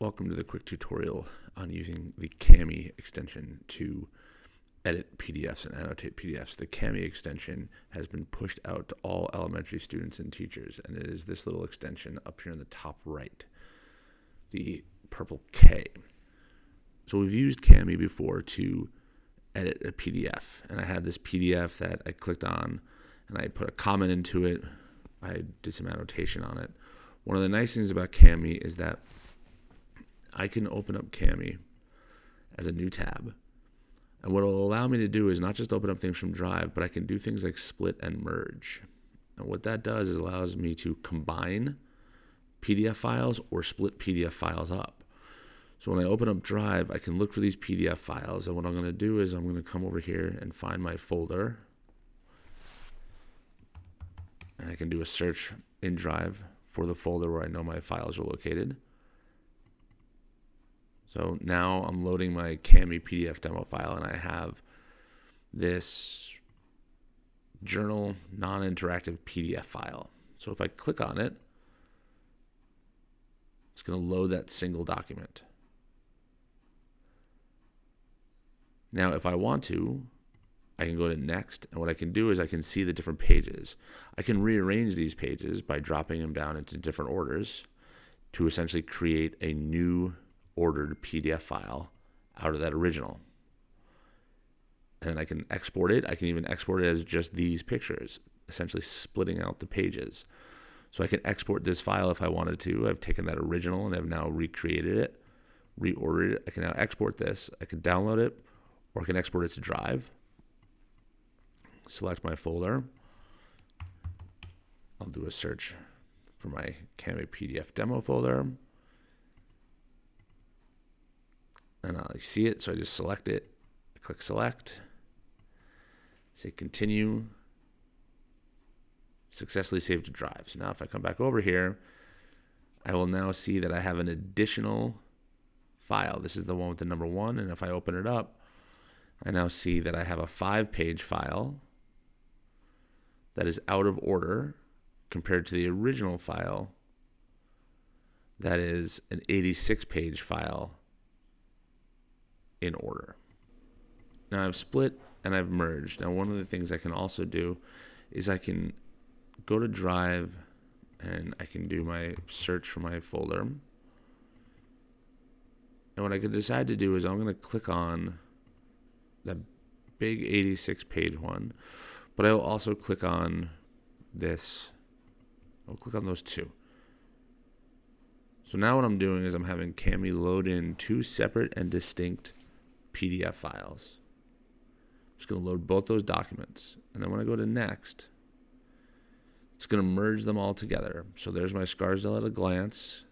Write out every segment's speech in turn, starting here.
Welcome to the quick tutorial on using the Kami extension to edit PDFs and annotate PDFs. The Kami extension has been pushed out to all elementary students and teachers, and it is this little extension up here in the top right, the purple K. So we've used Kami before to edit a PDF, and I had this PDF that I clicked on, and I put a comment into it. I did some annotation on it. One of the nice things about Kami is that I can open up Kami as a new tab. And what it'll allow me to do is not just open up things from Drive, but I can do things like split and merge. And what that does is allows me to combine PDF files or split PDF files up. So when I open up Drive, I can look for these PDF files. And what I'm going to do is I'm going to come over here and find my folder. And I can do a search in Drive for the folder where I know my files are located. So now I'm loading my Kami PDF demo file, and I have this journal non-interactive PDF file. So if I click on it, it's going to load that single document. Now, if I want to, I can go to Next, and what I can do is I can see the different pages. I can rearrange these pages by dropping them down into different orders to essentially create a new ordered PDF file out of that original. And I can export it. I can even export it as just these pictures, essentially splitting out the pages. So I can export this file if I wanted to. I've taken that original and I've now recreated it, reordered it. I can now export this. I can download it, or I can export it to Drive. Select my folder. I'll do a search for my Kami PDF demo folder. And I see it, so I just select it. I click select, say continue, successfully saved to Drive. So now if I come back over here, I will now see that I have an additional file. This is the one with the number 1, and if I open it up, I now see that I have a 5-page file that is out of order compared to the original file that is an 86-page file in order. Now I've split and I've merged. Now one of the things I can also do is I can go to Drive and I can do my search for my folder. And what I could decide to do is I'm going to click on the big 86-page one, but I will also click on this. I'll click on those two. So now what I'm doing is I'm having Kami load in 2 separate and distinct PDF files. I'm just going to load both those documents. And then when I go to Next, it's going to merge them all together. So there's my Scarsdale at a glance.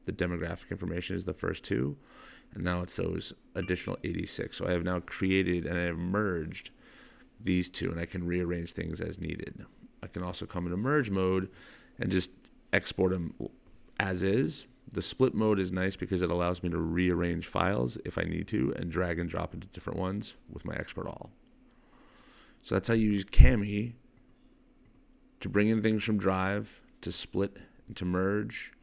The demographic information is the first 2. And now it's those additional 86. So I have now created and I have merged these 2, and I can rearrange things as needed. I can also come into merge mode and just export them as is. The split mode is nice because it allows me to rearrange files if I need to and drag and drop into different ones with my export all. So that's how you use Kami to bring in things from Drive, to split, and to merge,